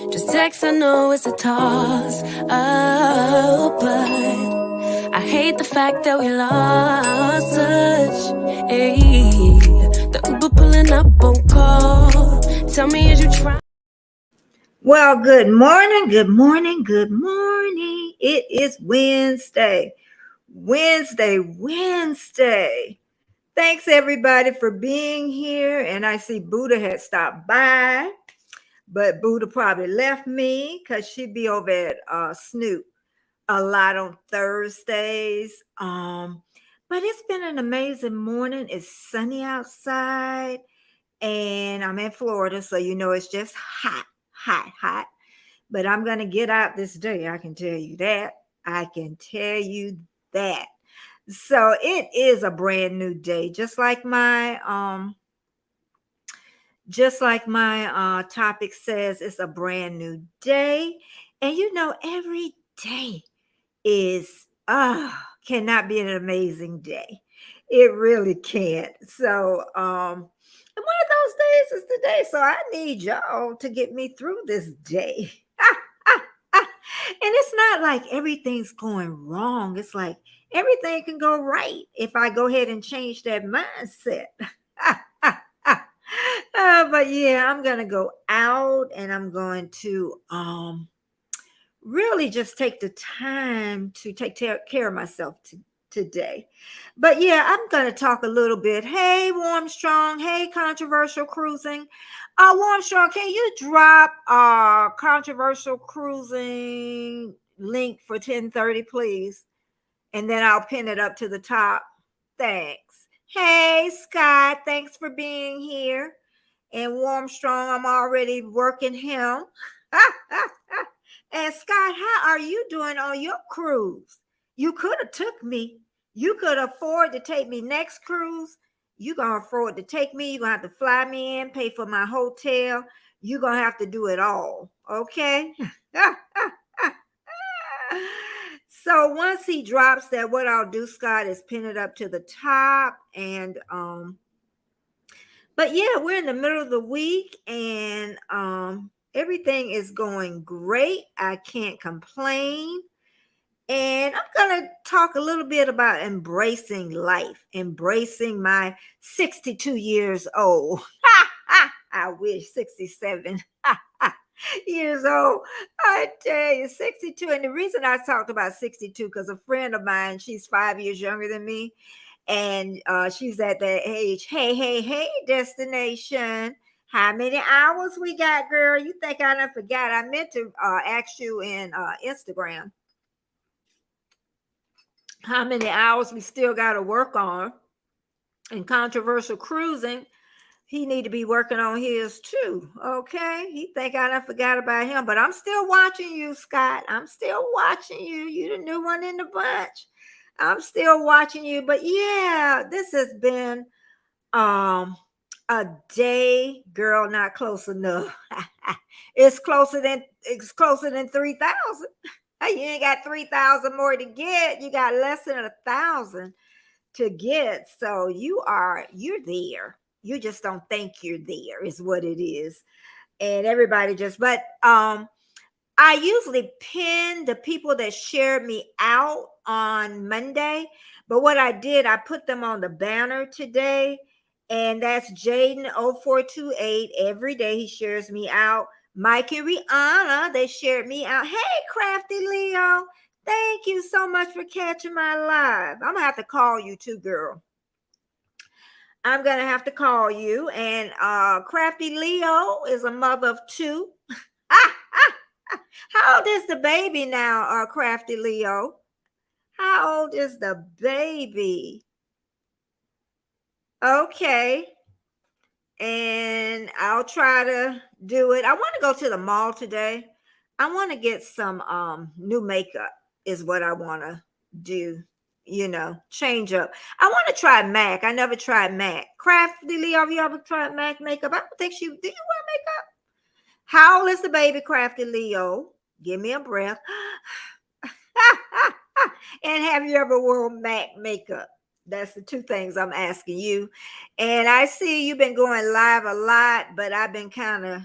Just text, I know it's a toss. Oh, but I hate the fact that we lost touch. Ayy, the Uber pulling up on call. Tell me, is you trying? Well, good morning, good morning, good morning. It is Wednesday. Wednesday. Thanks everybody for being here. And I see Buddha had stopped by, but Buddha probably left me because she'd be over at Snoop a lot on Thursdays. But it's been an amazing morning. It's sunny outside, and I'm in Florida, so you know it's just hot. But I'm going to get out this day. I can tell you that. So it is a brand new day, just like my topic says, it's a brand new day. And you know, every day is cannot be an amazing day. It really can't. So and one of those days is today. So I need y'all to get me through this day. And it's not like everything's going wrong. It's like everything can go right if I go ahead and change that mindset. But yeah, I'm gonna go out and I'm going to really just take the time to take care of myself today. But yeah, I'm going to talk a little bit. Hey, Warm Strong. Hey, Controversial Cruising. Warm Strong, can you drop Controversial Cruising link for 10:30, please? And then I'll pin it up to the top. Thanks. Hey, Scott. Thanks for being here. And Warm Strong, I'm already working him. And Scott, how are you doing on your cruise? You could have took me. You could afford to take me next cruise. You're going to afford to take me. You're going to have to fly me in, pay for my hotel. You're going to have to do it all. Okay? So once he drops that, what I'll do, Scott, is pin it up to the top. And but yeah, we're in the middle of the week, and everything is going great. I can't complain. And I'm going to talk a little bit about embracing life, embracing my 62 years old. I wish 67 years old. I tell you, 62. And the reason I talked about 62, because a friend of mine, she's 5 years younger than me, and she's at that age. Hey, destination. How many hours we got, girl? You think I done forgot? I meant to ask you in Instagram how many hours we still got to work on. And Controversial Cruising, he need to be working on his too. Okay, he think I done forgot about him, but I'm still watching you, Scott. I'm still watching you. You the new one in the bunch. I'm still watching you. But yeah, this has been a day, girl, not close enough. It's closer than 3,000. You ain't got 3,000 more to get. You got less than 1,000 to get. So you're there. You just don't think you're there, is what it is. And everybody but I usually pin the people that shared me out on Monday. But what I did, I put them on the banner today. And that's Jaden0428. Every day he shares me out. Mike and Rihanna, they shared me out. Hey, Crafty Leo. Thank you so much for catching my live. I'm going to have to call you too, girl. I'm going to have to call you. And Crafty Leo is a mother of two. How old is the baby now, Crafty Leo? How old is the baby? Okay. And I'll try to do it. I want to go to the mall today. I want to get some new makeup is what I want to do. Change up. I want to try MAC. I never tried MAC. Crafty Leo, have you ever tried MAC makeup? I don't think do you wear makeup? How old is the baby, Crafty Leo? Give me a breath. And have you ever worn MAC makeup? That's the two things I'm asking you. And I see you've been going live a lot, but I've been kind of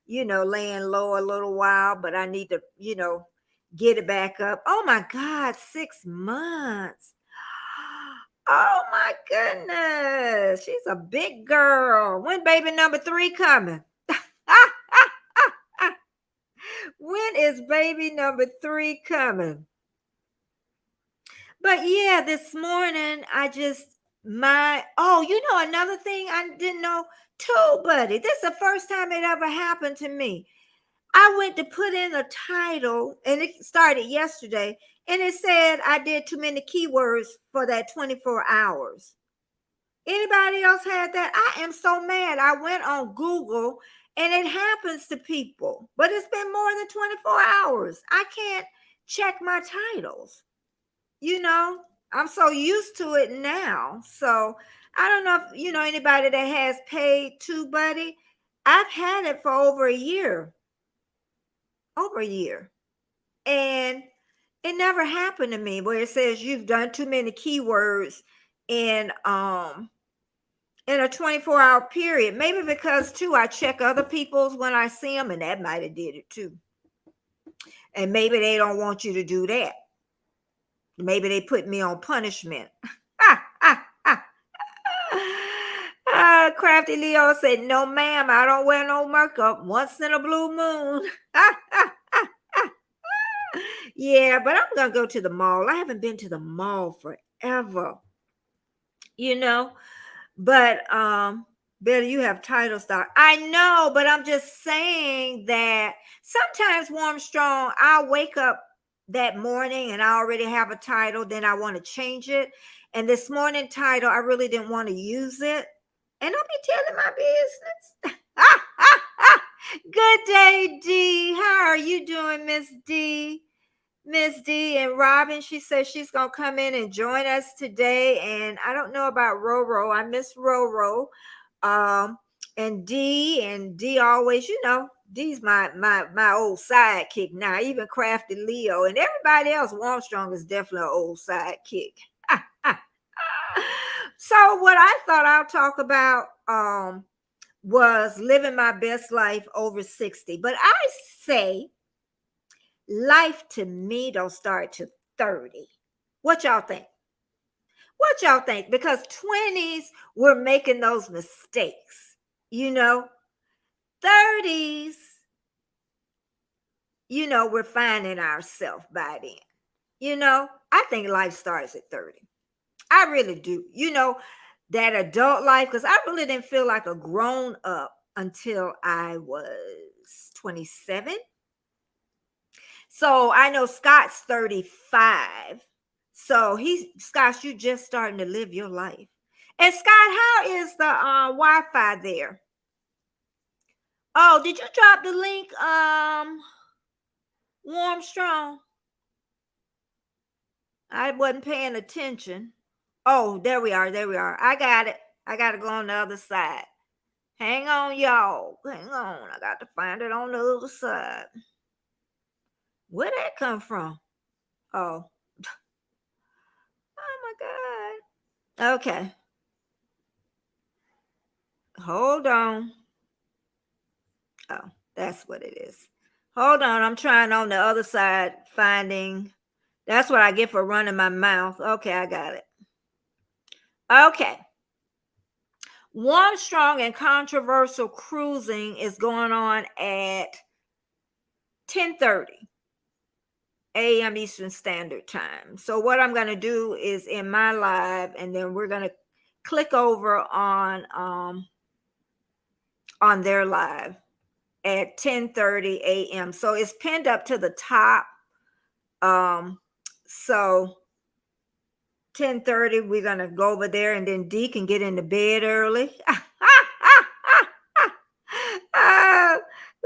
laying low a little while, but I need to, get it back up. Oh my God, 6 months. Oh my goodness. She's a big girl. When baby number 3 coming? When is baby number 3 coming? But yeah, this morning another thing I didn't know too, buddy. This is the first time it ever happened to me. I went to put in a title and it started yesterday and it said I did too many keywords for that 24 hours. Anybody else had that? I am so mad. I went on Google and it happens to people, but it's been more than 24 hours. I can't check my titles. I'm so used to it now. So I don't know if anybody that has paid TubeBuddy. I've had it for over a year. And it never happened to me where it says you've done too many keywords in a 24-hour period. Maybe because too I check other people's when I see them, and that might have did it too. And maybe they don't want you to do that. Maybe they put me on punishment. Crafty Leo said, "No, ma'am, I don't wear no makeup once in a blue moon." Yeah, but I'm going to go to the mall. I haven't been to the mall forever. But Betty, you have title stock. I know, but I'm just saying that sometimes Warm Strong, I'll wake up that morning and I already have a title, then I want to change it. And this morning title, I really didn't want to use it. And I'll be telling my business. Good day, D. How are you doing, Miss D? Miss D and Robin, she says she's going to come in and join us today. And I don't know about Roro. I miss Roro. And D always, D's my old sidekick now, even Crafty Leo and everybody else. Armstrong is definitely an old sidekick. So what I thought I'll talk about was living my best life over 60. But I say life to me don't start to 30. What y'all think? Because 20s, we're making those mistakes. 30s, we're finding ourselves by then. I think life starts at 30. I really do. That adult life, because I really didn't feel like a grown up until I was 27. So I know Scott's 35. So Scott, you just starting to live your life. And Scott, how is the Wi-Fi there? Oh, did you drop the link, Warm Strong? I wasn't paying attention. Oh, there we are. I got it. I got to go on the other side. Hang on, y'all. Hang on. I got to find it on the other side. Where'd that come from? Oh. Oh my God. Okay. Hold on. Oh, that's what it is. Hold on. I'm trying on the other side, finding. That's what I get for running my mouth. Okay, I got it. Okay. Warm, Strong, and Controversial Cruising is going on at 10:30 a.m. Eastern Standard Time. So what I'm going to do is in my live, and then we're going to click over on their live at 10:30 a.m. So it's pinned up to the top. So 10:30, we're going to go over there, and then D can get into bed early.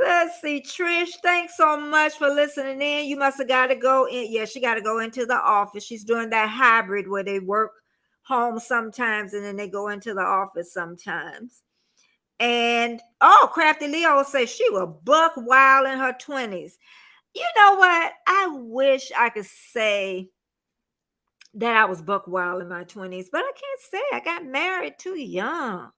Let's see, Trish, thanks so much for listening in. You must have got to go in. Yeah, she got to go into the office. She's doing that hybrid where they work home sometimes and then they go into the office sometimes. And Crafty Leo says she was buck wild in her 20s. You know what? I wish I could say that I was buck wild in my 20s, but I can't say. I got married too young.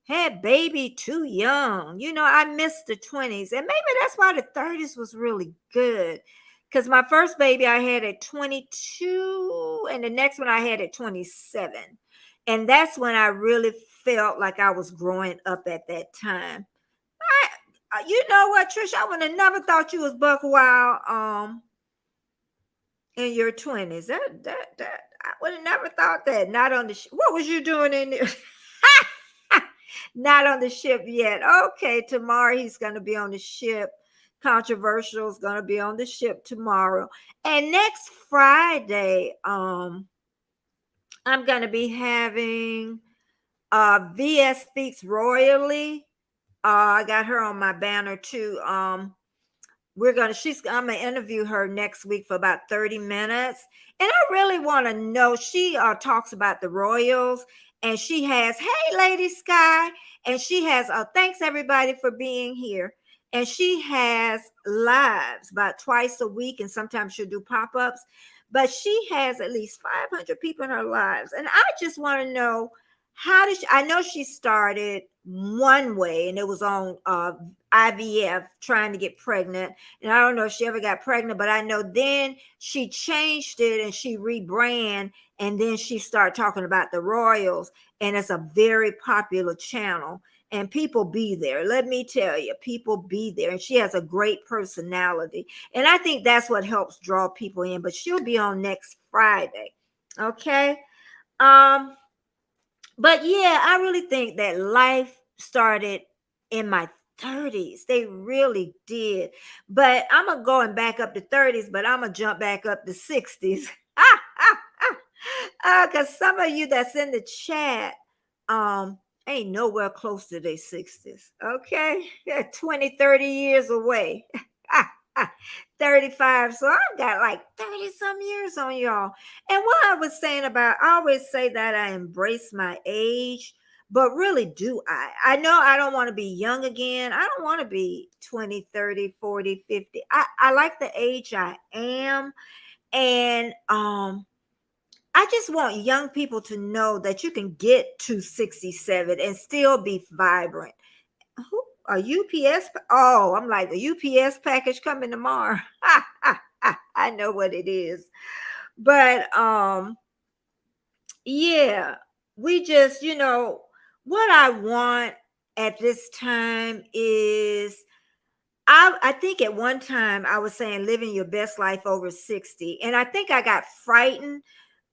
had baby too young. I missed the 20s. And maybe that's why the 30s was really good. Because my first baby I had at 22, and the next one I had at 27. And that's when I really felt like I was growing up at that time. You know what, Trish? I would have never thought you was buck wild in your 20s. That I would have never thought that. Not on the what was you doing in there? Not on the ship yet. Okay, tomorrow he's going to be on the ship. Controversial is going to be on the ship tomorrow. And next Friday, I'm going to be having VS Speaks Royally. I got her on my banner too. I'm gonna interview her next week for about 30 minutes. And I really want to know. She talks about the Royals, and she has, hey, Lady Sky, and she has thanks everybody for being here. And she has lives about twice a week, and sometimes she'll do pop-ups. But she has at least 500 people in her lives. And I just want to know, how did I know she started one way, and it was on IVF, trying to get pregnant. And I don't know if she ever got pregnant, but I know then she changed it and she rebrand, and then she started talking about the Royals, and it's a very popular channel, and people be there. Let me tell you, people be there, and she has a great personality, and I think that's what helps draw people in. But she'll be on next Friday. Okay. But yeah, I really think that life started in my 30s. They really did. But I'm going to go and back up to 30s, but I'm going to jump back up to 60s. Because some of you that's in the chat ain't nowhere close to their 60s. Okay? They're 20, 30 years away. 35. So I've got like 30 some years on y'all. And what I was saying about, I always say that I embrace my age, but really do I know I don't want to be young again. I don't want to be 20, 30, 40, 50. I like the age I am. And I just want young people to know that you can get to 67 and still be vibrant. A UPS? Oh, I'm like, the UPS package coming tomorrow. I know what it is. But yeah, we just, what I want at this time is, I think at one time I was saying living your best life over 60. And I think I got frightened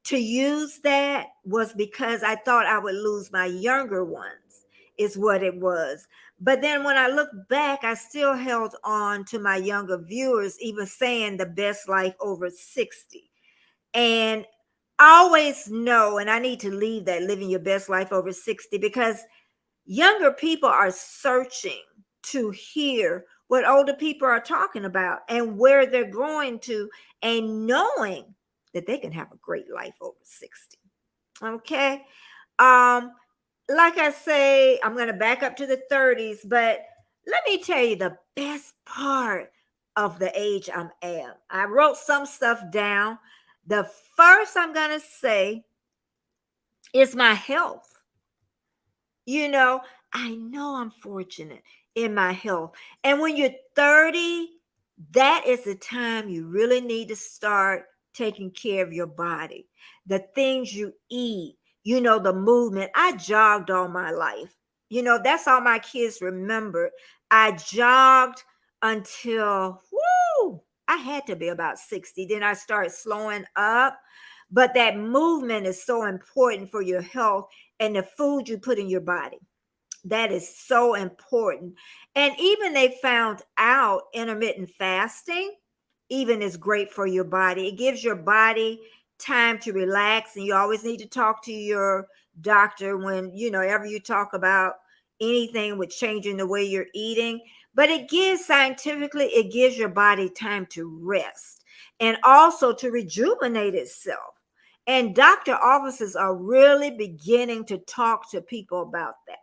to use that, was because I thought I would lose my younger ones, is what it was. But then when I look back, I still held on to my younger viewers, even saying the best life over 60. And I always know, and I need to leave that, living your best life over 60, because younger people are searching to hear what older people are talking about and where they're going to, and knowing that they can have a great life over 60. Okay. Like I say, I'm going to back up to the 30s, but let me tell you the best part of the age I'm at. I wrote some stuff down. The first I'm going to say is my health. I know I'm fortunate in my health. And when you're 30, that is the time you really need to start taking care of your body, the things you eat, the movement. I jogged all my life. That's all my kids remember. I jogged until, I had to be about 60. Then I started slowing up. But that movement is so important for your health, and the food you put in your body. That is so important. And even they found out intermittent fasting even is great for your body. It gives your body time to relax, and you always need to talk to your doctor when, ever you talk about anything with changing the way you're eating. But it gives your body time to rest and also to rejuvenate itself. And doctor offices are really beginning to talk to people about that,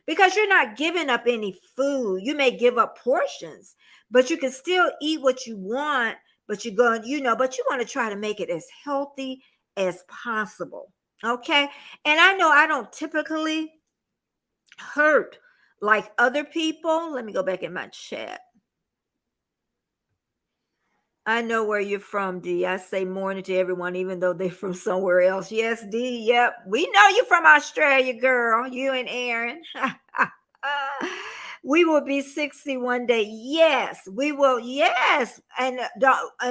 because you're not giving up any food. You may give up portions, but you can still eat what you want, but but you want to try to make it as healthy as possible. Okay. And I know I don't typically hurt like other people. Let me go back in my chat. I know where you're from, D. I say morning to everyone, even though they're from somewhere else. Yes, D. Yep. We know you from Australia, girl. You and Aaron. We will be 60 one day. Yes, we will. Yes. And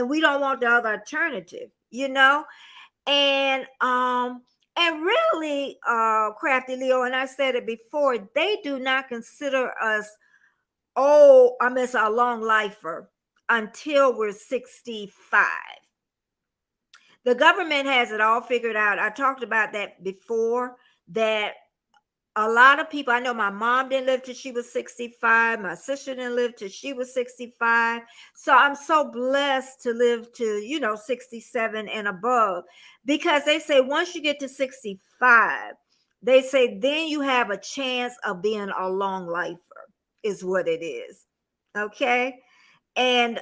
we don't want the other alternative, you know? And really, Crafty Leo, and I said it before, they do not consider us, oh, I mean, a long lifer until we're 65. The government has it all figured out. I talked about that before, that a lot of people, I know my mom didn't live till she was 65. My sister didn't live till she was 65. So I'm so blessed to live to, 67 and above, because they say once you get to 65, they say then you have a chance of being a long lifer, is what it is. Okay. And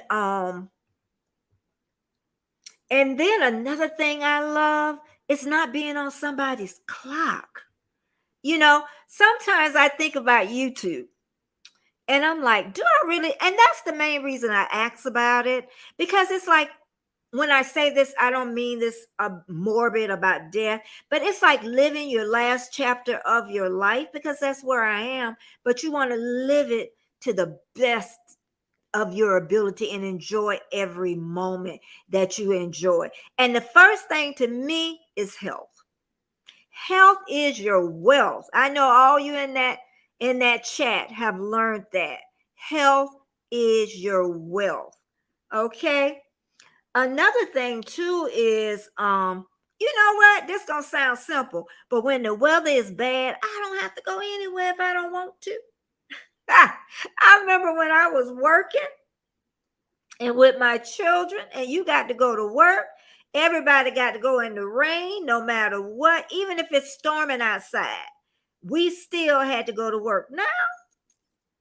then another thing I love is not being on somebody's clock. Sometimes I think about YouTube and I'm like, do I really? And that's the main reason I ask about it, because it's like, when I say this, I don't mean this morbid about death, but it's like living your last chapter of your life, because that's where I am. But you want to live it to the best of your ability and enjoy every moment that you enjoy. And the first thing to me is health. Health is your wealth. I know all you in that chat have learned that. Health is your wealth. Okay? Another thing too is you know what? This gonna sound simple, but when the weather is bad, I don't have to go anywhere if I don't want to. I remember when I was working and with my children, and you got to go to work. Everybody got to go in the rain, no matter what, even if it's storming outside. We still had to go to work. Now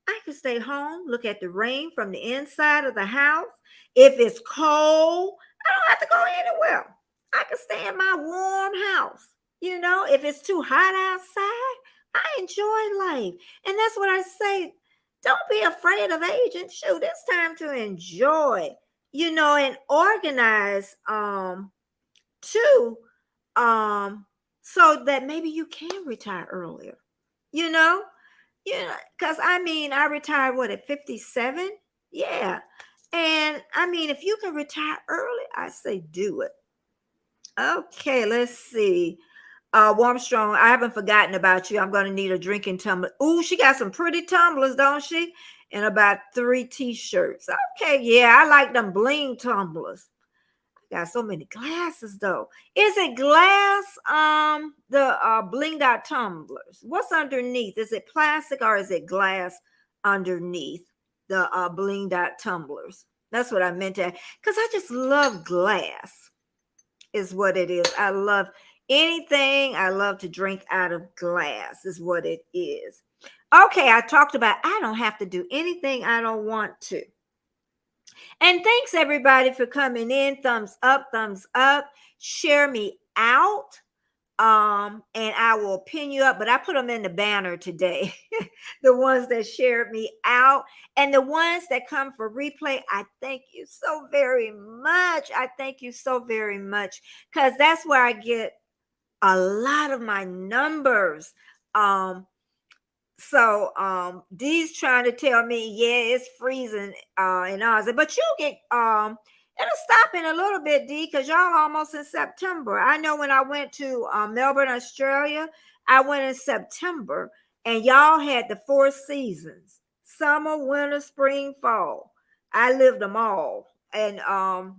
I can stay home, look at the rain from the inside of the house. If it's cold, I don't have to go anywhere. I can stay in my warm house. If it's too hot outside, I enjoy life. And that's what I say. Don't be afraid of aging. Shoot, it's time to enjoy, and organize too, so that maybe you can retire earlier, you know? Because I retired at 57? Yeah. And if you can retire early, I say do it. Okay, let's see. Warm Strong, I haven't forgotten about you. I'm going to need a drinking tumbler. Ooh, she got some pretty tumblers, don't she? And about 3 t-shirts. Okay, yeah, I like them bling tumblers. I got so many glasses though. Is it glass? The blinged out tumblers. What's underneath? Is it plastic or is it glass underneath the blinged out tumblers? That's what I meant to, because I just love glass, is what it is. I love anything. I love to drink out of glass, is what it is. Okay, I talked about I don't have to do anything I don't want to. And thanks everybody for coming in. Thumbs up, share me out. And I will pin you up, but I put them in the banner today. The ones that shared me out, and the ones that come for replay, I thank you so very much. I thank you so very much, because that's where I get a lot of my numbers. So Dee's trying to tell me, yeah, it's freezing in Oz, but you'll get it'll stop in a little bit, D, because y'all almost in September. I know when I went to Melbourne, Australia, I went in September, and y'all had the 4 seasons: summer, winter, spring, fall. I lived them all. And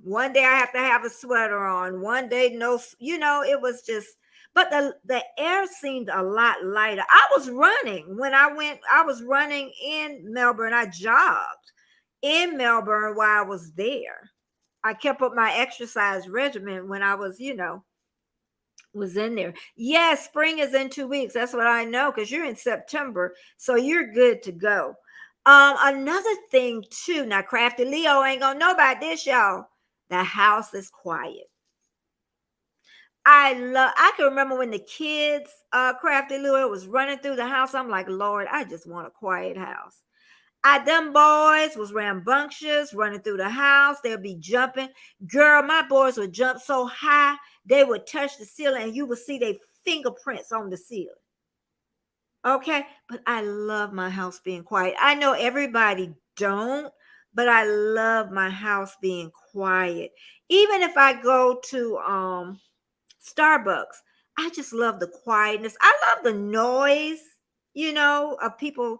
one day I have to have a sweater on, one day no, it was just, but the air seemed a lot lighter. I was running when I went. I was running in Melbourne. I jogged in Melbourne while I was there. I kept up my exercise regimen when I was, was in there. Yes, spring is in 2 weeks. That's what I know, because you're in September, so you're good to go. Another thing too. Now, Crafty Leo ain't gonna know about this, y'all. The house is quiet. I can remember when the kids, Crafty Louie was running through the house. I'm like, Lord, I just want a quiet house. Them boys was rambunctious, running through the house. They'll be jumping. Girl, my boys would jump so high, they would touch the ceiling and you would see their fingerprints on the ceiling. Okay, but I love my house being quiet. I know everybody don't, but I love my house being quiet. Even if I go to Starbucks, I just love the quietness. I love the noise, of people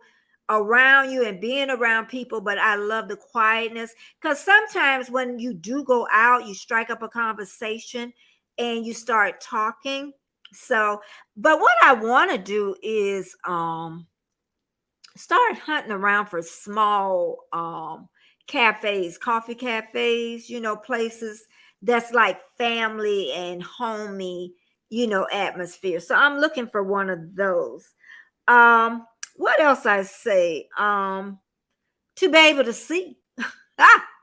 around you and being around people, but I love the quietness because sometimes when you do go out, you strike up a conversation and you start talking. So, but what I want to do is start hunting around for small cafes, coffee cafes, places that's like family and homey, atmosphere. So I'm looking for one of those. What else I say? To be able to see.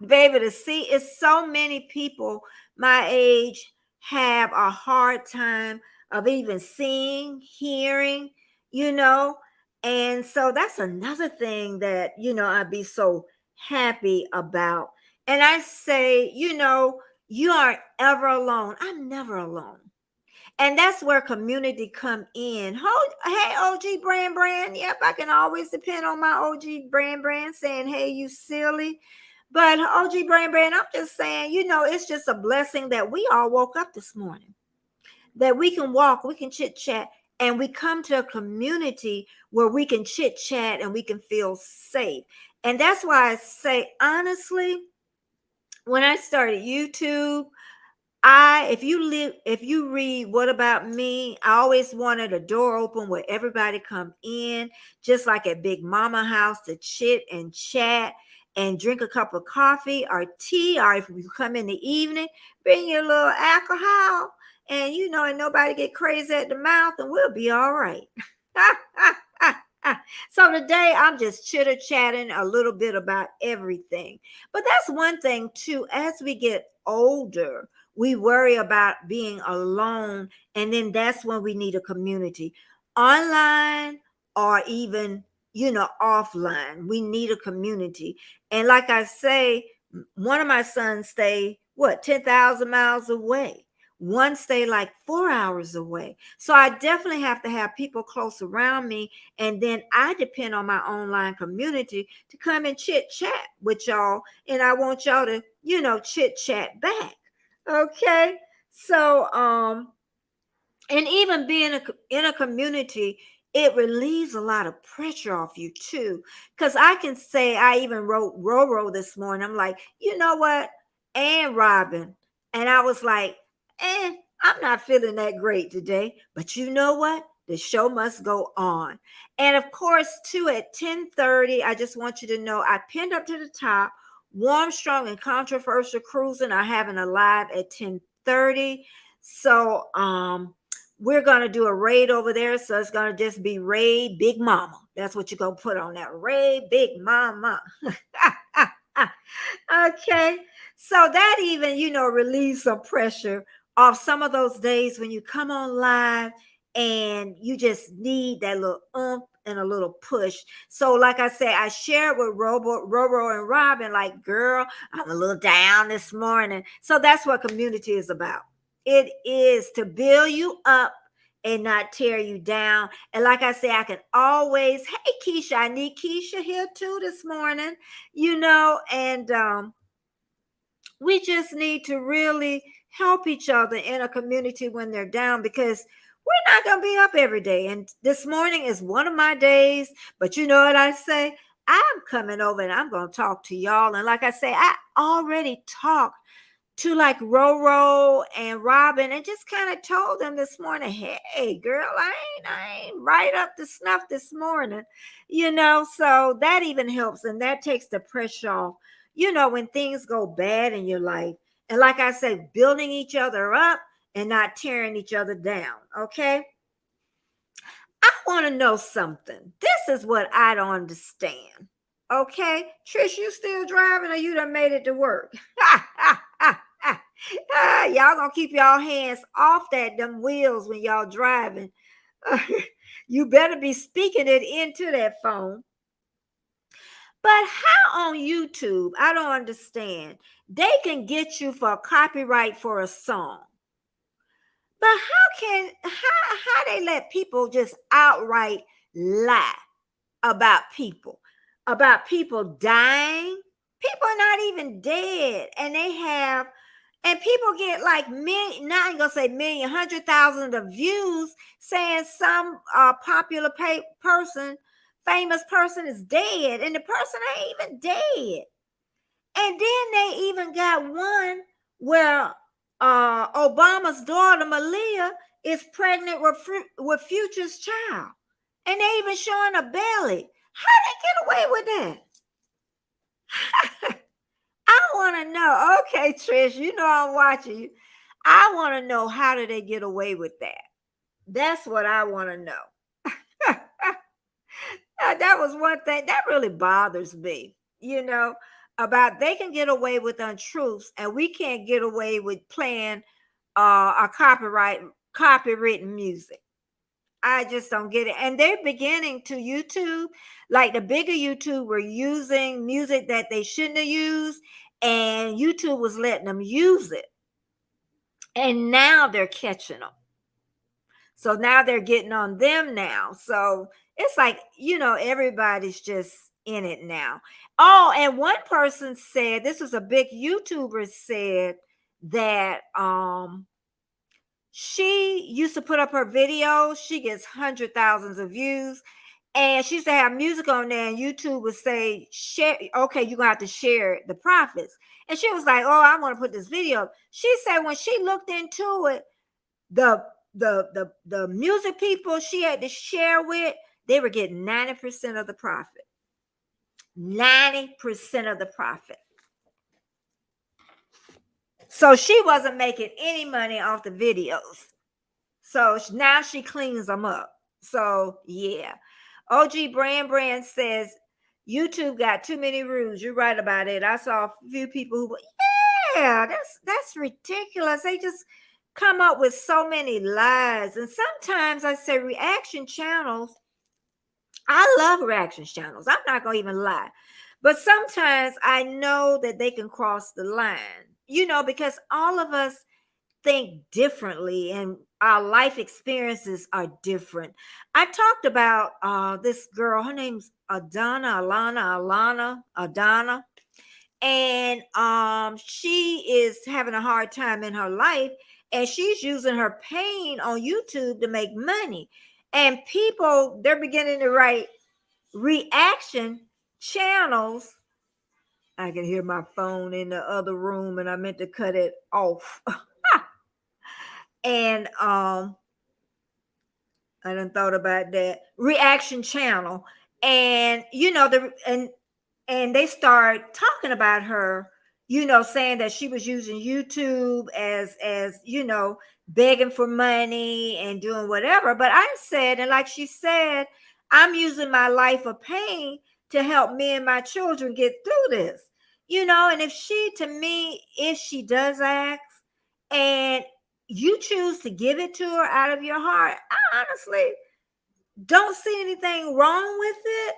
Be able to see. It's so many people my age have a hard time of even seeing, hearing, you know. And so that's another thing that, I'd be so happy about. And I say, you aren't ever alone. I'm never alone. And that's where community come in. Hey, OG Brand. Yep, I can always depend on my OG Brand saying, hey, you silly. But OG Brand, I'm just saying, it's just a blessing that we all woke up this morning, that we can walk, we can chit chat, and we come to a community where we can chit chat and we can feel safe. And that's why I say, honestly, when I started YouTube, if you read What About Me, I always wanted a door open where everybody come in, just like at Big Mama house, to chit and chat and drink a cup of coffee or tea, or if you come in the evening, bring your little alcohol and and nobody get crazy at the mouth and we'll be all right. So today I'm just chitter chatting a little bit about everything. But that's one thing too, as we get older, we worry about being alone, and then that's when we need a community, online or even offline. We need a community. And like I say, one of my sons stay 10,000 miles away, one stay like 4 hours away. So I definitely have to have people close around me, and then I depend on my online community to come and chit chat with y'all, and I want y'all to chit chat back. Okay. So and even being in a community, it relieves a lot of pressure off you too, because I can say, I even wrote Roro this morning. I'm like, you know what, and Robin, and I was like, I'm not feeling that great today, but you know what, the show must go on. And of course too, at 10:30, I just want you to know, I pinned up to the top, Warm, Strong, and Controversial Cruising are having a live at 10:30. So we're going to do a raid over there. So it's going to just be Raid Big Mama. That's what you're going to put on that. Raid Big Mama. Okay. So that even, relieves some pressure off some of those days when you come on live and you just need that little and a little push. So like I said, I shared with Robo and Robin, like, girl, I'm a little down this morning. So that's what community is about. It is to build you up and not tear you down. And like I say, I can always, hey Keisha, I need Keisha here too this morning, and we just need to really help each other in a community when they're down, because we're not going to be up every day. And this morning is one of my days, but you know what I say? I'm coming over and I'm going to talk to y'all. And like I say, I already talked to like Roro and Robin and just kind of told them this morning, hey girl, I ain't right up to snuff this morning, so that even helps, and that takes the pressure off, when things go bad in your life. And like I say, building each other up and not tearing each other down. Okay. I want to know something. This is what I don't understand. Okay. Trish, you still driving or you done made it to work? Y'all gonna keep y'all hands off them wheels when y'all driving. You better be speaking it into that phone. But how on YouTube? I don't understand. They can get you for a copyright for a song. But how they let people just outright lie about people dying? People are not even dead, and people get like million, not even gonna say million, 100,000 of views saying some popular famous person is dead, and the person ain't even dead. And then they even got one where Obama's daughter Malia is pregnant with Future's child, and they even showing a belly. How they get away with that? I want to know. Okay, Trish, you know I'm watching you. I want to know, how do they get away with that? That's what I want to know. That was one thing that really bothers me, about they can get away with untruths, and we can't get away with playing a copywritten music. I just don't get it. And they're beginning to YouTube, like the bigger YouTube were using music that they shouldn't have used, and YouTube was letting them use it. And now they're catching them. So now they're getting on them now. So it's like, everybody's just in it now. Oh, and one person said, this was a big YouTuber, said that she used to put up her videos. She gets hundred thousands of views, and she used to have music on there, and YouTube would say, share, okay, you're gonna have to share the profits. And she was like, oh, I want to put this video. She said when she looked into it, the music people she had to share with, they were getting 90% of the profit. 90% of the profit. So she wasn't making any money off the videos. So now she cleans them up. So yeah. OG Brand says YouTube got too many rules. You're right about it. I saw a few people who, yeah, that's ridiculous. They just come up with so many lies. And sometimes I say reaction channels, I love reaction channels. I'm not going to even lie. But sometimes I know that they can cross the line, because all of us think differently and our life experiences are different. I talked about this girl, her name's Adana, and she is having a hard time in her life, and she's using her pain on YouTube to make money. And people, they're beginning to write reaction channels. I can hear my phone in the other room, and I meant to cut it off. And I done thought about that reaction channel, and and they start talking about her, saying that she was using YouTube as begging for money and doing whatever. But I said, and like she said, I'm using my life of pain to help me and my children get through this, and if she does ask and you choose to give it to her out of your heart, I honestly don't see anything wrong with it.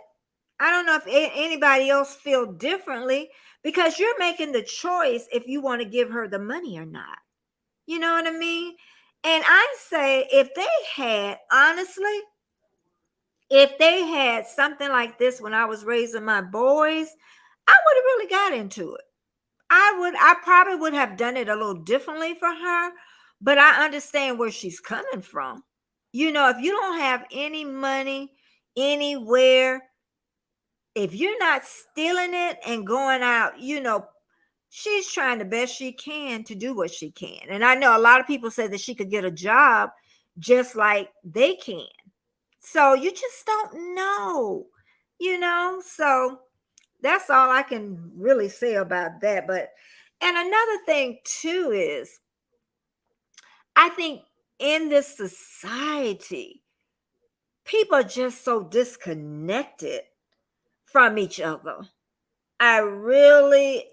I don't know if anybody else feel differently, because you're making the choice if you want to give her the money or not. You know what I mean? And I say, if they had something like this when I was raising my boys, I would have really got into it. I probably would have done it a little differently for her, but I understand where she's coming from. If you don't have any money anywhere, if you're not stealing it and going out, she's trying the best she can to do what she can. And I know a lot of people say that she could get a job just like they can. So you just don't know, so that's all I can really say about that. And another thing too is, I think in this society, people are just so disconnected from each other. I really,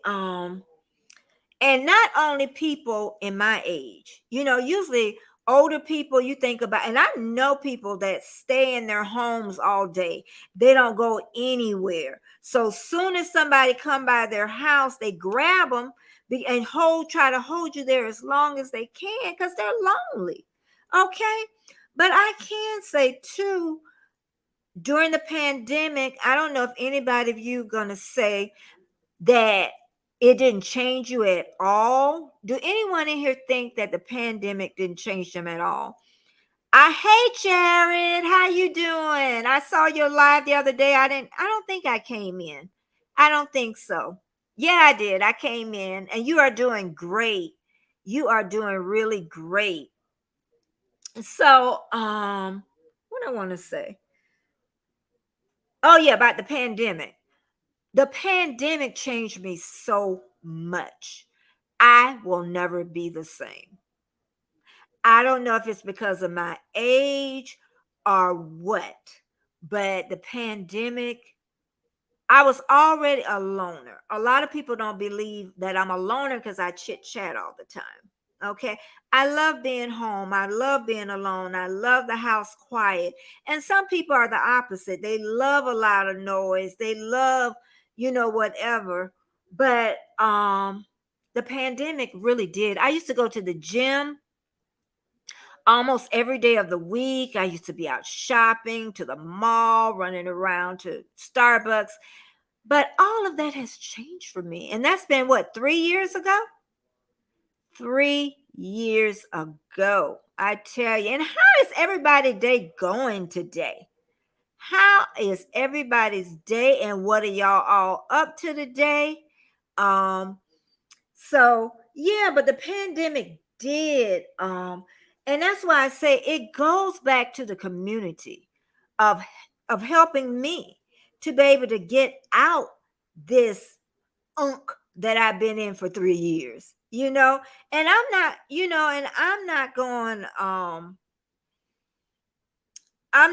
And not only people in my age, usually older people you think about, and I know people that stay in their homes all day. They don't go anywhere. So soon as somebody come by their house, they grab them and try to hold you there as long as they can because they're lonely. Okay. But I can say too, during the pandemic, I don't know if anybody of you gonna say that it didn't change you at all. Do anyone in here think that the pandemic didn't change them at all? Hey Jared, how you doing? I saw your live the other day. I don't think I came in. I don't think so. Yeah, I did. I came in and you are doing great. You are doing really great. So, what I want to say. Oh yeah, about the pandemic. The pandemic changed me so much. I will never be the same. I don't know if it's because of my age or what, but the pandemic, I was already a loner. A lot of people don't believe that I'm a loner because I chit chat all the time. Okay. I love being home. I love being alone. I love the house quiet. And some people are the opposite. They love a lot of noise. They love, whatever. But the pandemic really did. I used to go to the gym almost every day of the week. I used to be out shopping, to the mall, running around to Starbucks. But all of that has changed for me. And that's been what, 3 years ago? 3 years ago. I tell you. And how is everybody's day going today? How is everybody's day and what are y'all all up to today? So yeah, but the pandemic did. And that's why I say it goes back to the community of helping me to be able to get out this unk that I've been in for 3 years, and I'm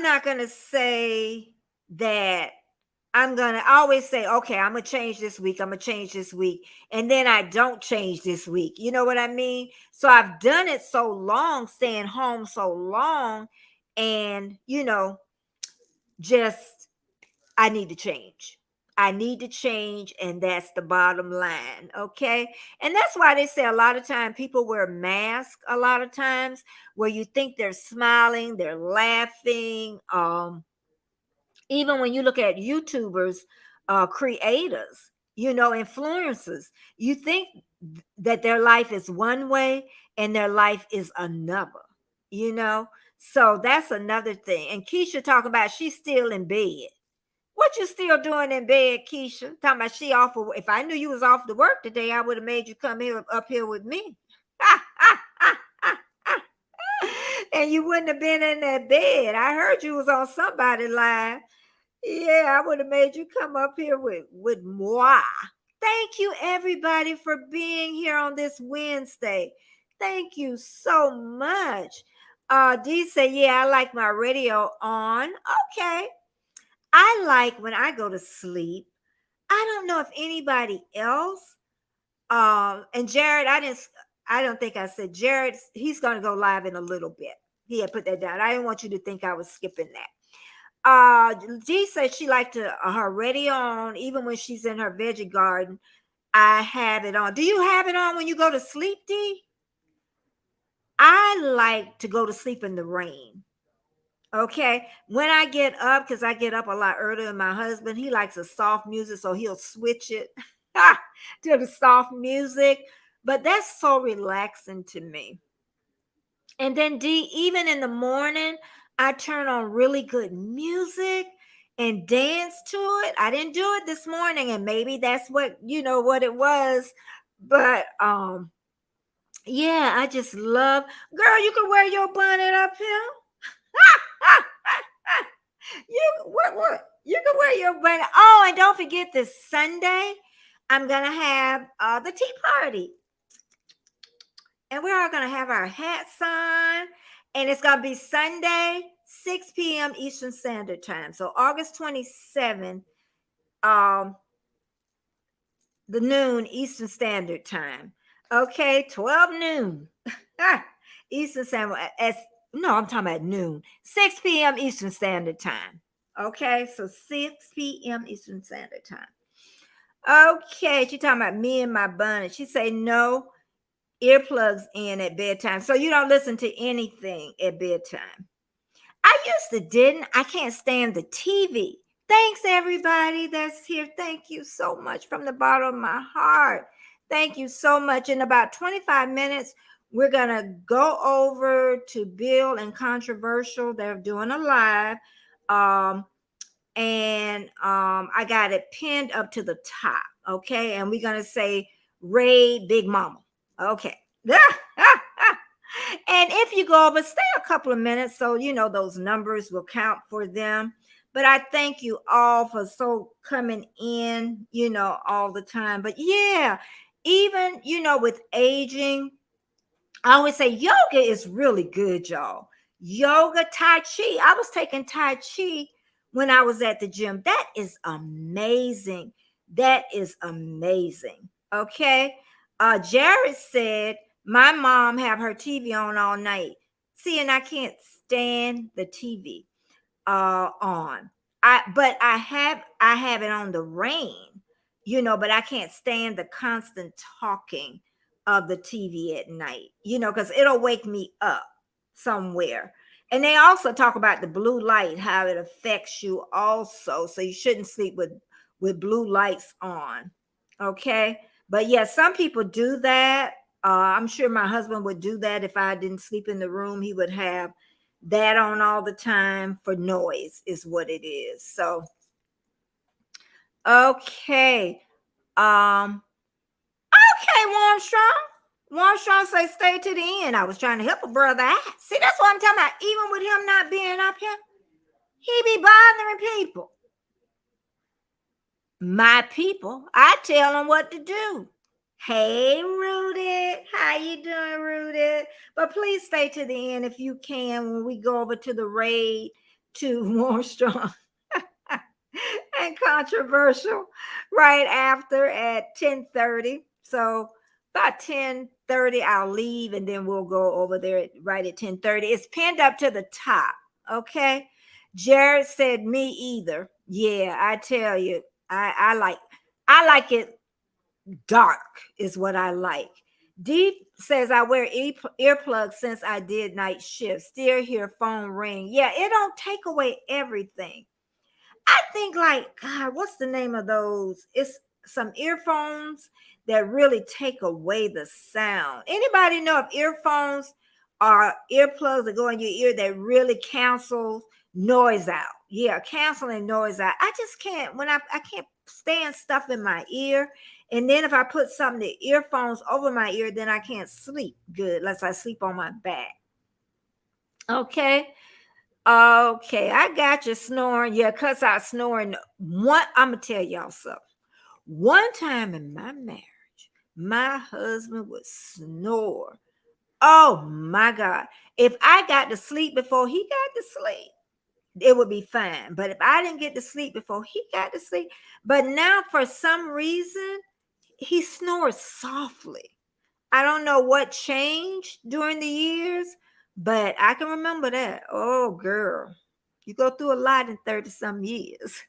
not gonna say that I'm gonna always say, okay, I'm gonna change this week, I'm gonna change this week, and then I don't change this week. You know what I mean? So I've done it so long, staying home so long, and just I need to change. I need to change, and that's the bottom line. Okay. And that's why they say a lot of time people wear masks a lot of times where you think they're smiling, they're laughing. Even when you look at YouTubers, creators, influencers, you think that their life is one way and their life is another, you know. So that's another thing. And Keisha talking about she's still in bed. What you still doing in bed, Keisha? Talking about she off of, if I knew you was off to work today, I would have made you come here up here with me. And you wouldn't have been in that bed. I heard you was on somebody live. Yeah, I would have made you come up here with moi. Thank you, everybody, for being here on this Wednesday. Thank you so much. Dee say, yeah, I like my radio on. Okay. I like when I go to sleep. I don't know if anybody else. And Jared, I don't think I said Jared, he's gonna go live in a little bit. He had put that down. I didn't want you to think I was skipping that. Dee said she liked to her radio on even when she's in her veggie garden. I have it on. Do you have it on when you go to sleep, Dee? I like to go to sleep in the rain. Okay. When I get up, because I get up a lot earlier than my husband, he likes a soft music, so he'll switch it to the soft music. But that's so relaxing to me. And then Dee, even in the morning, I turn on really good music and dance to it. I didn't do it this morning, and maybe that's what what it was. But yeah, I just love, girl, you can wear your bonnet up here. What? You can wear your bonnet. Oh, and don't forget this Sunday, I'm gonna have the tea party. And we're all gonna have our hats on, and it's gonna be Sunday, 6 p.m. Eastern Standard Time. So August 27th, the noon Eastern Standard Time. Okay, 12 noon. Eastern Standard. No, I'm talking about noon. 6 p.m. Eastern Standard Time. Okay, so 6 p.m. Eastern Standard Time. Okay, she talking about me and my bunny. She say no earplugs in at bedtime. So you don't listen to anything at bedtime. I used to didn't. I can't stand the TV. Thanks everybody that's here. Thank you so much from the bottom of my heart. Thank you so much. In about 25 minutes, we're going to go over to Bill and Controversial. They're doing a live. I got it pinned up to the top. Okay. And we're going to say Ray Big Mama. Okay. And if you go over, stay a couple of minutes so you know those numbers will count for them. But I thank you all for so coming in, all the time. But yeah, even with aging, I always say yoga is really good, y'all. Yoga, Tai Chi. I was taking Tai Chi when I was at the gym. That is amazing. That is amazing. Okay. Jared said, my mom have her TV on all night. See, and I can't stand the TV on. I have it on the rain, but I can't stand the constant talking of the TV at night, because it'll wake me up somewhere. And they also talk about the blue light, how it affects you also. So you shouldn't sleep with blue lights on. Okay. But yeah, some people do that. I'm sure my husband would do that if I didn't sleep in the room. He would have that on all the time for noise is what it is. So okay. Okay, Warmstrong say stay to the end. I was trying to help a brother out. See, that's what I'm talking about. Even with him not being up here, he be bothering people. My people, I tell them what to do. Hey, Rudy. How you doing, Rudy? But please stay to the end if you can when we go over to the raid to Warmstrong and Controversial right after at 10:30. So about 10:30, I'll leave and then we'll go over there right at 10:30. It's pinned up to the top. Okay. Jared said me either. Yeah, I tell you, I like it dark is what I like. Deep says I wear earplugs since I did night shift. Still hear phone ring. Yeah, it don't take away everything. I think like God, what's the name of those? It's some earphones that really take away the sound. Anybody know if earphones or earplugs that go in your ear that really cancel noise out? Yeah, canceling noise out. I just can't I can't stand stuff in my ear. And then if I put something, the earphones over my ear, then I can't sleep good unless I sleep on my back. Okay. Okay, I got you snoring. Yeah, cuss out snoring. I'm gonna tell y'all something. One time in my marriage, my husband would snore. Oh my God. If I got to sleep before he got to sleep, it would be fine. But if I didn't get to sleep before he got to sleep, but now for some reason, he snores softly. I don't know what changed during the years, but I can remember that. Oh, girl, you go through a lot in 30 some years.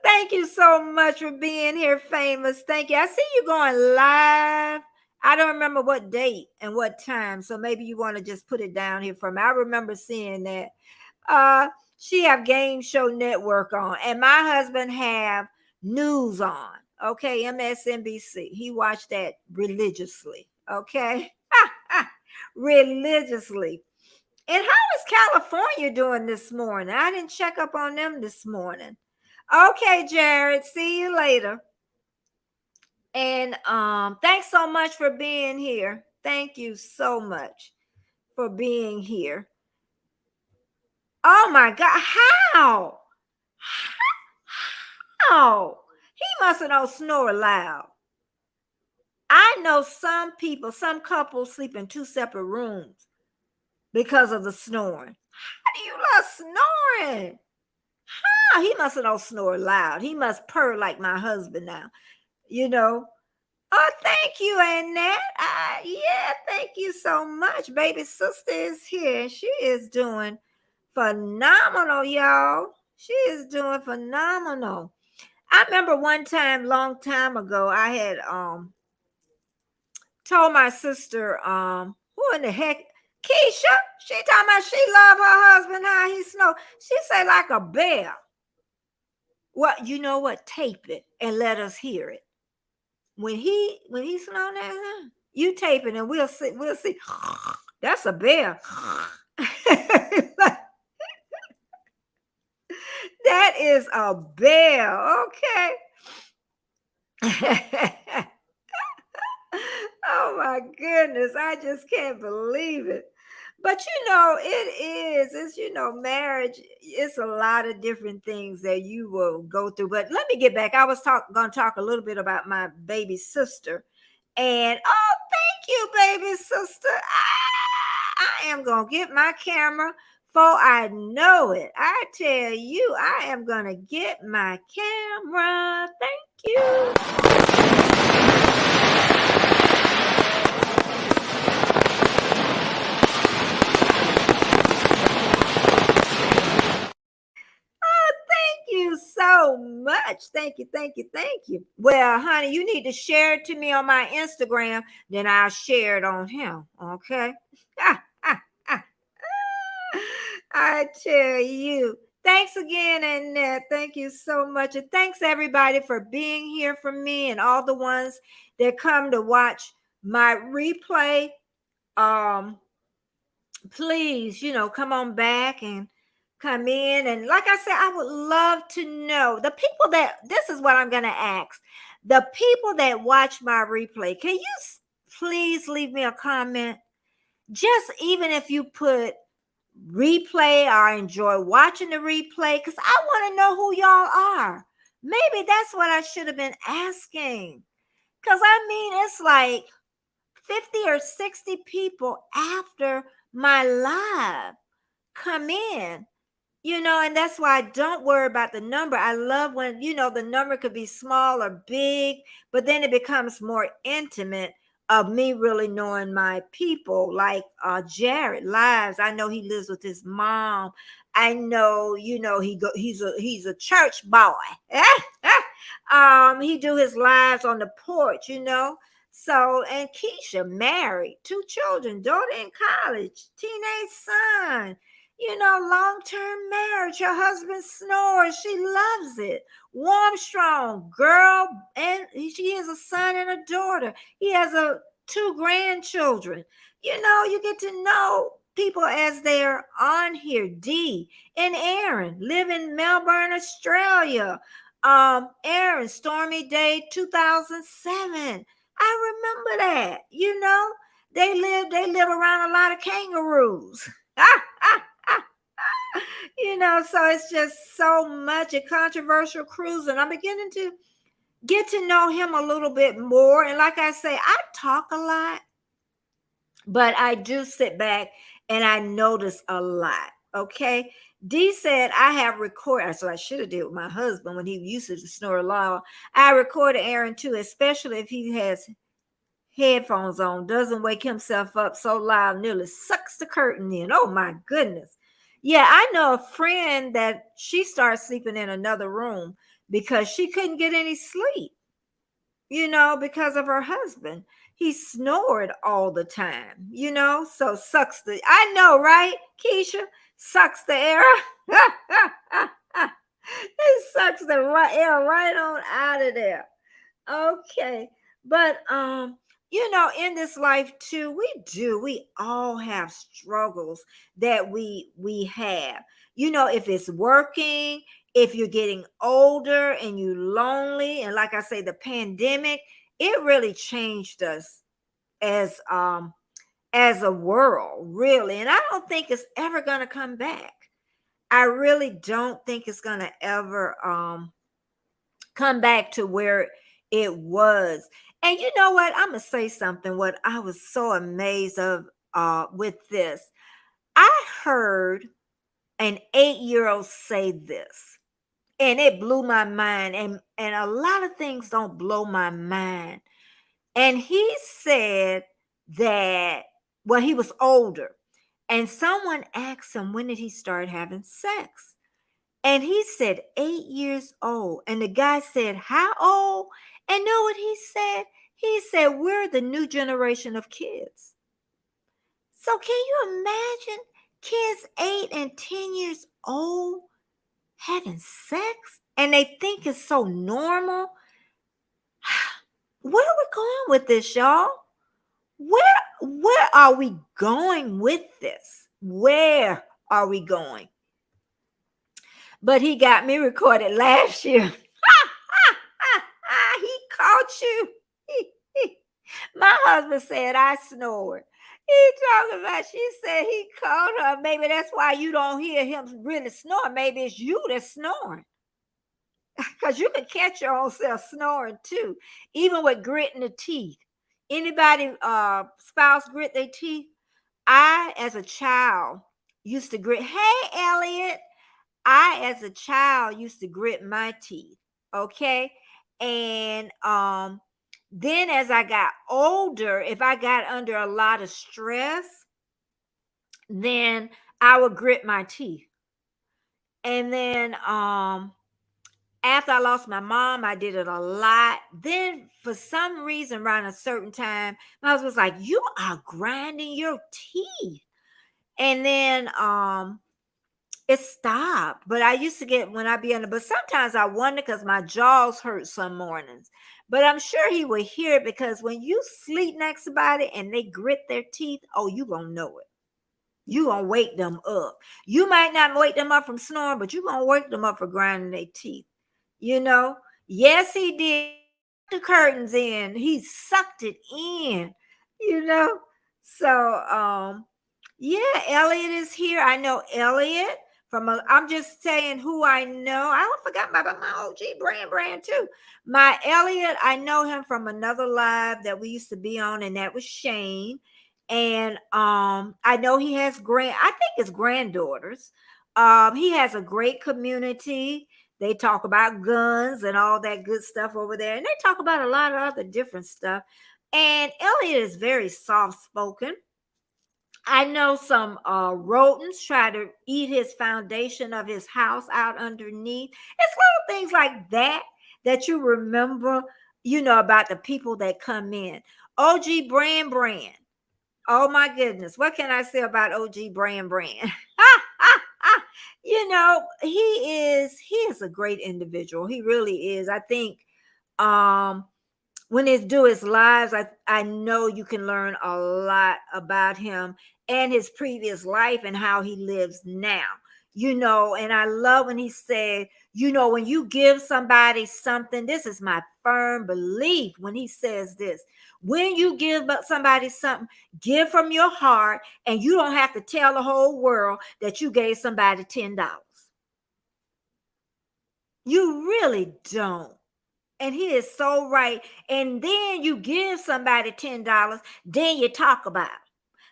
Thank you so much for being here, Famous. Thank you. I see you going live. I don't remember what date and what time, so maybe you want to just put it down here for me. I remember seeing that. She have Game Show Network on, and my husband have news on. Okay, MSNBC. He watched that religiously. Okay, religiously. And how is California doing this morning? I didn't check up on them this morning. Okay, Jared. See you later. And thanks so much for being here. Thank you so much for being here. Oh my God, how? How? He mustn't all snore loud. I know some people, some couples sleep in 2 separate rooms because of the snoring. How do you love snoring? How? He mustn't all snore loud. He must purr like my husband now. you know. Oh, thank you, Annette. Yeah, thank you so much. Baby sister is here and she is doing phenomenal, y'all. She is doing phenomenal. I remember one time, long time ago, I had told my sister, who in the heck, Keisha, she talking about she love her husband, how he snore. She say like a bear. Well, you know what? Tape it and let us hear it. When he snore that, you tape it and we'll see. We'll see. That's a bear. That is a bear. Okay. Oh my goodness. I just can't believe it. But it's marriage, it's a lot of different things that you will go through. But let me get back. I was gonna talk a little bit about my baby sister. And oh, thank you, baby sister. I am gonna get my camera for I know it. I tell you, I am gonna get my camera. Thank you. Thank you so much. Thank you, thank you, thank you. Well, honey, you need to share it to me on my Instagram, then I'll share it on him. Okay. I tell you. Thanks again, Annette. Thank you so much. And thanks everybody for being here for me and all the ones that come to watch my replay. Um, Please, come on back and come in. And like I said, I would love to know the people that this is what I'm going to ask the people that watch my replay. Can you please leave me a comment? Just even if you put replay or enjoy watching the replay, because I want to know who y'all are. Maybe that's what I should have been asking. Because I mean, it's like 50 or 60 people after my live come in, and that's why I don't worry about the number. I love when, the number could be small or big, but then it becomes more intimate of me really knowing my people, like Jared Lives. I know he lives with his mom. I know, he's a church boy. He do his lives on the porch. So, and Keisha married, 2 children, daughter in college, teenage son, long-term marriage. Her husband snores. She loves it. Warm, strong girl. And she has a son and a daughter. He has 2 grandchildren. You get to know people as they're on here. Dee and Aaron live in Melbourne, Australia. Aaron, Stormy Day 2007. I remember that. They live around a lot of kangaroos. So it's just so much a controversial cruise, and I'm beginning to get to know him a little bit more. And like I say, I talk a lot, but I do sit back and I notice a lot. Okay. Dee said I have recorded, so I should have did with my husband when he used to snore loud. I recorded Aaron too, especially if he has headphones on, doesn't wake himself up so loud, nearly sucks the curtain in. Oh my goodness. Yeah, I know a friend that she started sleeping in another room because she couldn't get any sleep, because of her husband. He snored all the time, so sucks I know, right, Keisha? Sucks the air. It sucks the air right on out of there. Okay. But in this life too, we all have struggles that we have. If it's working, if you're getting older and you're lonely, and like I say, the pandemic, it really changed us as a world, really. And I don't think it's ever gonna come back. I really don't think it's gonna ever come back to where it was. And you know what? I'm gonna say something. What I was so amazed of with this, I heard an 8-year-old say this. And it blew my mind. And a lot of things don't blow my mind. And he said that, well, he was older. And someone asked him, when did he start having sex? And he said, 8 years old. And the guy said, how old? And know what he said? He said, we're the new generation of kids. So can you imagine kids 8 and 10 years old having sex? And they think it's so normal. Where are we going with this, y'all? Where are we going with this? Where are we going? But he got me recorded last year. He caught you. My husband said I snored. He talking about, she said he caught her. Maybe that's why you don't hear him really snoring. Maybe it's you that's snoring. Because you can catch your own self snoring too, even with gritting the teeth. Anybody spouse grit their teeth? I, as a child, used to grit. Hey, Elliot. I, as a child, used to grit my teeth. Okay. And then as I got older, if I got under a lot of stress, then I would grit my teeth. And then after I lost my mom, I did it a lot. Then for some reason, around a certain time, my husband was like, you are grinding your teeth. And then it stopped. But I used to get, when I be but sometimes I wonder because my jaws hurt some mornings. But I'm sure he would hear it, because when you sleep next to somebody and they grit their teeth, oh, you gonna know it. You gonna wake them up. You might not wake them up from snoring, but you gonna wake them up for grinding their teeth. You know, yes, he did the curtains in. He sucked it in, you know. So yeah, Elliot is here. I know Elliot I'm just saying who I know. I forgot about my OG brand too. My Elliot, I know him from another live that we used to be on, and that was Shane. And I know he has I think his granddaughters. He has a great community. They talk about guns and all that good stuff over there. And they talk about a lot of other different stuff. And Elliot is very soft-spoken. I know some rodents try to eat his foundation of his house out underneath. It's little things like that that you remember, about the people that come in. OG Brand. Oh my goodness. What can I say about OG Brand? He is a great individual. He really is. I think when it's his lives, I know you can learn a lot about him and his previous life and how he lives now. And I love when he said, when you give somebody something, this is my firm belief when he says this. When you give somebody something, give from your heart, and you don't have to tell the whole world that you gave somebody $10. You really don't. And he is so right. And then you give somebody $10, then you talk about,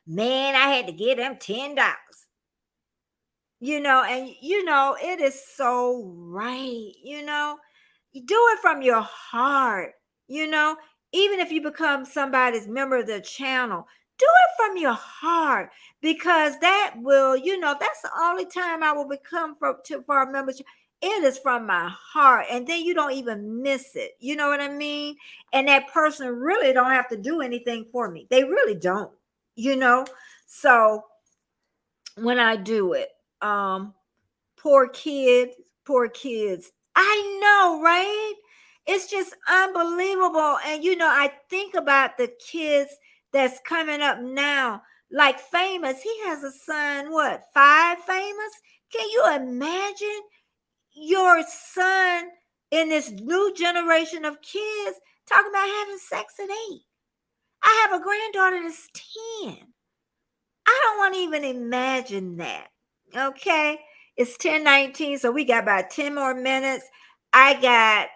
man, I had to give them $10. It is so right. You do it from your heart. Even if you become somebody's member of the channel, do it from your heart, because that will, that's the only time I will become for our membership. It is from my heart, and then you don't even miss it. You know what I mean? And that person really don't have to do anything for me. They really don't. So when I do it, poor kids. I know, right? It's just unbelievable. And I think about the kids that's coming up now, like Famous. He has a son, 5, Famous? Can you imagine your son in this new generation of kids talking about having sex at 8? I have a granddaughter that's 10. I don't want to even imagine that. Okay. It's 10:19, so we got about 10 more minutes. I got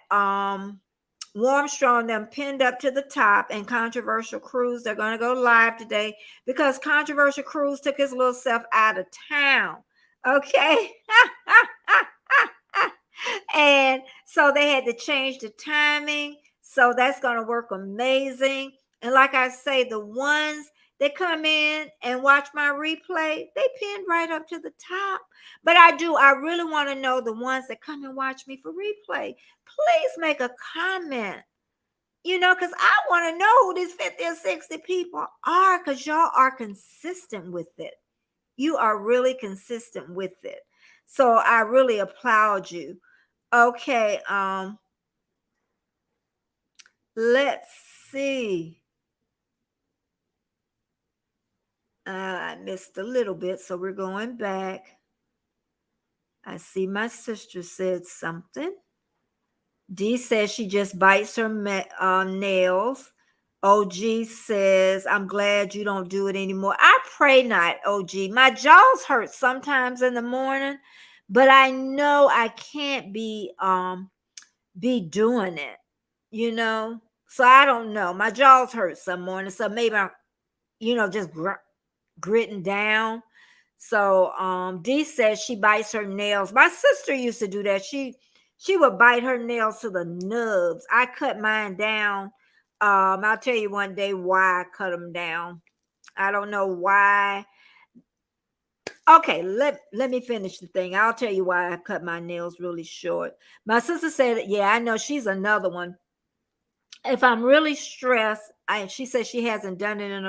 Warm Strong them pinned up to the top, and Controversial Cruise. They're going to go live today because Controversial Cruise took his little self out of town. Okay. And so they had to change the timing. So that's going to work amazing. And like I say, the ones that come in and watch my replay, they pinned right up to the top. But I really want to know the ones that come and watch me for replay. Please make a comment, because I want to know who these 50 or 60 people are, because y'all are consistent with it. You are really consistent with it. So I really applaud you. Okay, let's see. I missed a little bit, so we're going back. I see my sister said something. D says she just bites her nails. OG says, I'm glad you don't do it anymore. I pray not, OG. My jaws hurt sometimes in the morning, but I know I can't be doing it. So I don't know. My jaws hurt some morning, so maybe I'm, just gritting down. So D says she bites her nails. My sister used to do that. She would bite her nails to the nubs. I cut mine down. I'll tell you one day why I cut them down. I don't know why. Okay, let me finish the thing. I'll tell you why I cut my nails really short. My sister said, yeah, I know, she's another one. If I'm really stressed, she says she hasn't done it in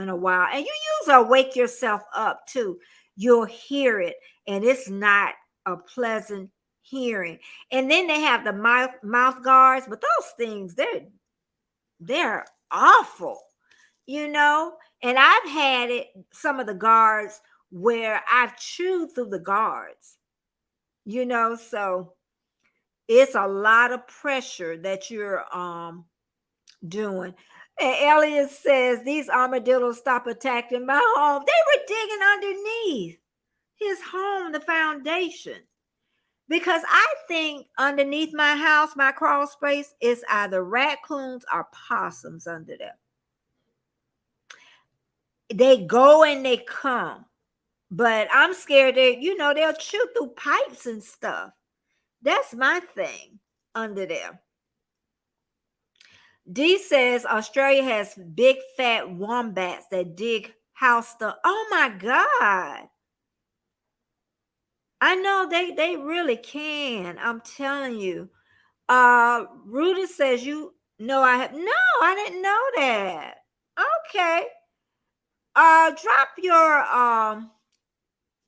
a while. And you use or wake yourself up too. You'll hear it, and it's not a pleasant hearing. And then they have the mouth guards, but those things, they're awful, And I've had some of the guards where I've chewed through the guards, so it's a lot of pressure that you're doing. And Elliot says these armadillos stop attacking my home. They were digging underneath his home, the foundation. Because I think underneath my house, my crawl space, is either raccoons or possums under there. They go and they come. But I'm scared that, they'll chew through pipes and stuff. That's my thing under there. D says Australia has big fat wombats that dig house stuff. Oh my God. I know they really can. I'm telling you. Rudy says I didn't know that. Okay. Drop your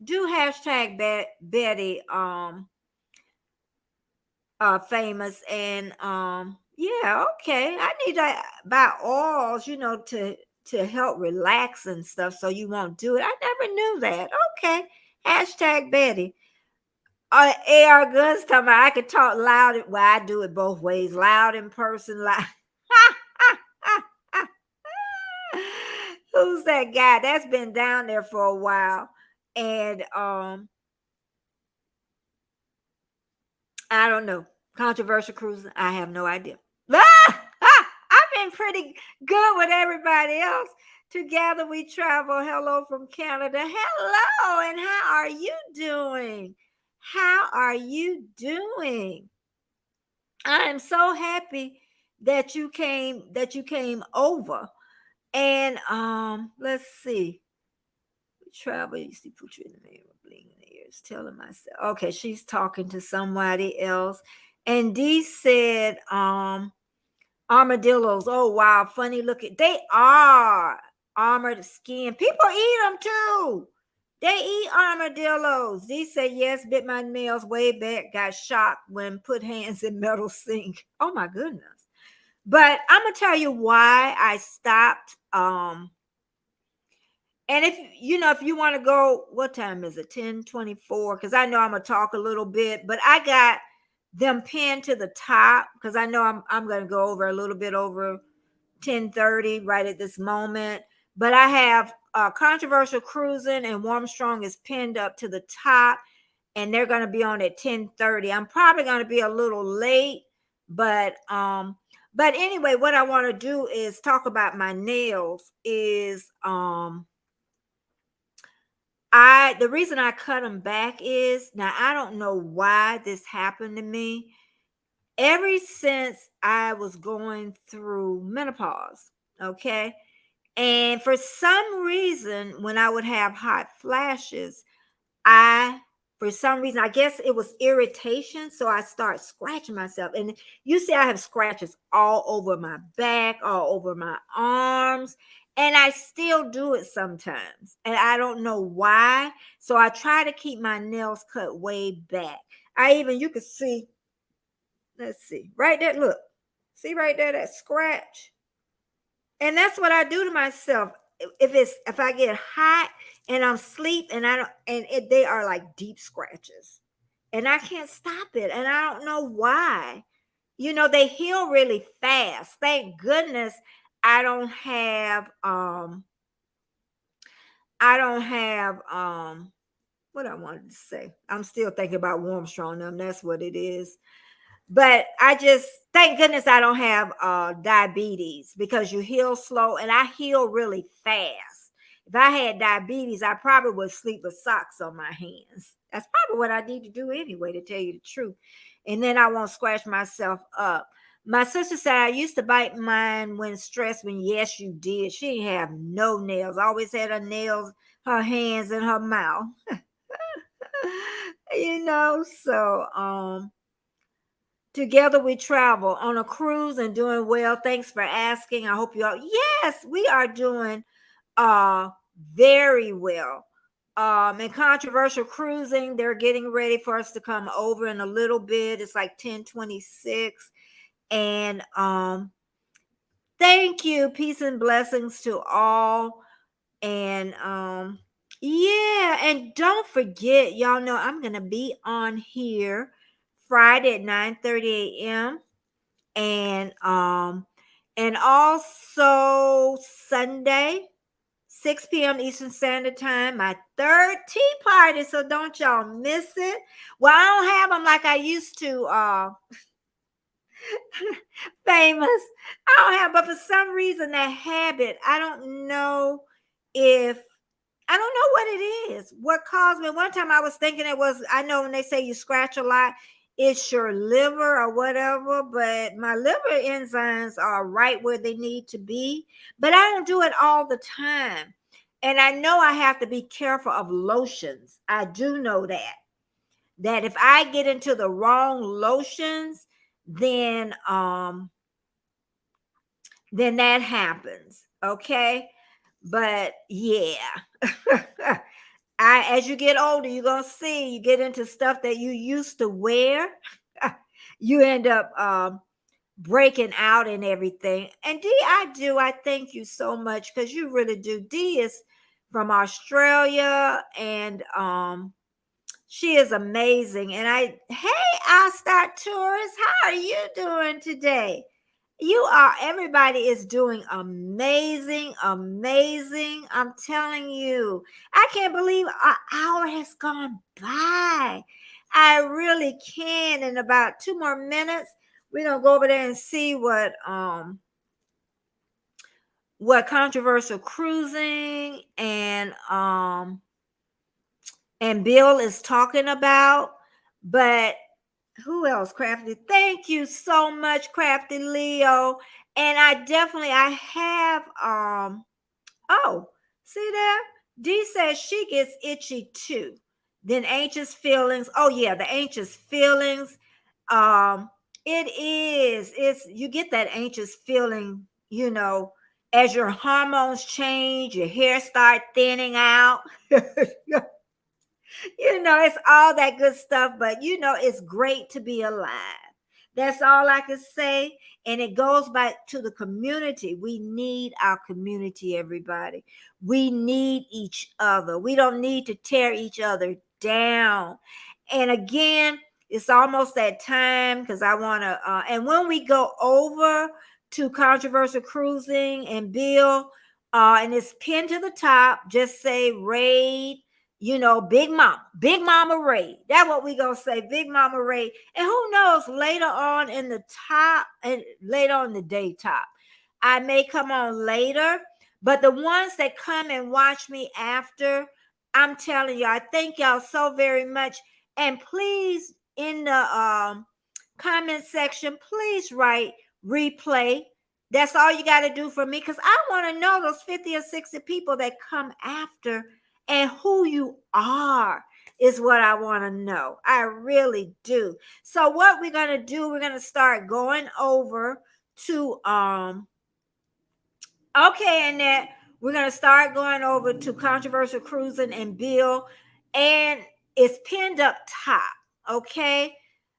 do hashtag Betty famous, and yeah, okay, I need to buy oils to help relax and stuff, so you won't do it. I never knew that. Okay, hashtag Betty. AR Guns talking about I could talk loud. Well, I do it both ways, loud in person, loud. Who's that guy that's been down there for a while? And I don't know. Controversial cruising, I have no idea. I've been pretty good with everybody else. Together we travel. Hello from Canada. Hello, and how are you doing? How are you doing? I am so happy that you came over. And let's see. Travel, you see, put you in the mirror, bling in the ears, telling myself. Okay, she's talking to somebody else. And Dee said, armadillos. Oh wow, funny looking. They are armored skin. People eat them too. They eat armadillos. Dee said, yes, bit my nails way back, got shocked when put hands in metal sink. Oh my goodness. But I'm gonna tell you why I stopped. And if you want to go, what time is it? 10:24. Because I know I'm gonna talk a little bit, but I got them pinned to the top because I know I'm gonna go over a little bit over 10:30 right at this moment. But I have Controversial Cruising and Warmstrong is pinned up to the top, and they're gonna be on at 10:30. I'm probably gonna be a little late, but anyway, what I want to do is talk about my nails. The reason I cut them back is, now I don't know why this happened to me. Ever since I was going through menopause, okay? And for some reason, when I would have hot flashes, I, for some reason, I guess it was irritation. So I start scratching myself. And you see, I have scratches all over my back, all over my arms. And I still do it sometimes. And I don't know why. So I try to keep my nails cut way back. You could see, let's see, right there, look. See right there, that scratch? And that's what I do to myself. If I get hot and I'm asleep and I don't and it, they are like deep scratches. And I can't stop it. And I don't know why. They heal really fast. Thank goodness I don't have what I wanted to say. I'm still thinking about warm strong numb. That's what it is. But I just, thank goodness I don't have diabetes, because you heal slow and I heal really fast. If I had diabetes, I probably would sleep with socks on my hands. That's probably what I need to do anyway, to tell you the truth. And then I won't scratch myself up. My sister said I used to bite mine when stressed. When yes, you did. She didn't have no nails. Always had her nails, her hands, and her mouth. So together we travel on a cruise and doing well. Thanks for asking. I hope you all. Yes, we are doing very well. In controversial cruising, they're getting ready for us to come over in a little bit. It's like 10:26. And thank you. Peace and blessings to all. And yeah, and don't forget, y'all know I'm gonna be on here Friday at 9:30 a.m. And also Sunday 6 p.m. Eastern Standard Time, my third tea party. So don't y'all miss it. Well, I don't have them like I used to, famous. I don't have, but for some reason that habit, if I don't know what it is. What caused me? One time I was thinking it was, I know when they say you scratch a lot, it's your liver or whatever, but my liver enzymes are right where they need to be. But I don't do it all the time. And I know I have to be careful of lotions. I do know that if I get into the wrong lotions, then that happens. Okay. But yeah. As you get older, you're gonna see, you get into stuff that you used to wear, you end up breaking out and everything. And Dee, I thank you so much, because you really do. Dee is from Australia, and she is amazing. And hey, I'll start tourists. How are you doing today? Everybody is doing amazing, amazing. I'm telling you, I can't believe an hour has gone by. I really can. In about 2 more minutes, we're gonna go over there and see what controversial cruising and Bill is talking about. But who else? Crafty. Thank you so much, Crafty Leo. And I have see there? Dee says she gets itchy too. Then anxious feelings. Oh yeah, the anxious feelings. It's you get that anxious feeling, as your hormones change, your hair start thinning out. It's all that good stuff, but it's great to be alive. That's all I can say. And it goes back to the community. We need our community, everybody. We need each other. We don't need to tear each other down. And again, it's almost that time, because I want to, and when we go over to controversial cruising and Bill, and it's pinned to the top, just say Raid, Big Mama Ray. That's what we gonna say, Big Mama Ray. And who knows, later on in the top, and later on the day top, I may come on later. But the ones that come and watch me after, I'm telling you, I thank y'all so very much. And please, in the comment section, please write replay. That's all you got to do for me, because I want to know those 50 or 60 people that come after and who you are is what I want to know. I really do. So what we're going to do, we're going to start going over to okay, Annette, we're going to start going over to Controversial Cruising and Bill, and it's pinned up top. Okay,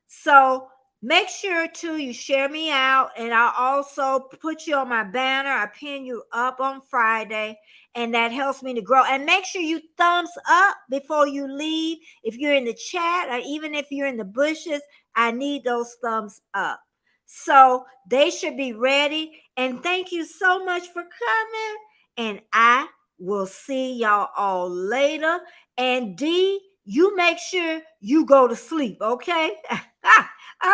so make sure to you share me out, and I'll also put you on my banner. I pin you up on Friday, and that helps me to grow. And make sure you thumbs up before you leave. If you're in the chat, or even if you're in the bushes, I need those thumbs up. So they should be ready. And thank you so much for coming. And I will see y'all all later. And D, you make sure you go to sleep, okay?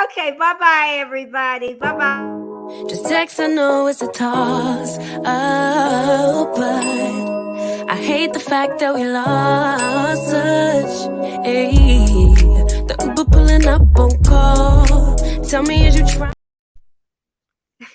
Okay, bye-bye, everybody. Bye-bye. Just text, I know it's a toss up, but I hate the fact that we lost touch. The Uber pulling up on call. Tell me, is you trying?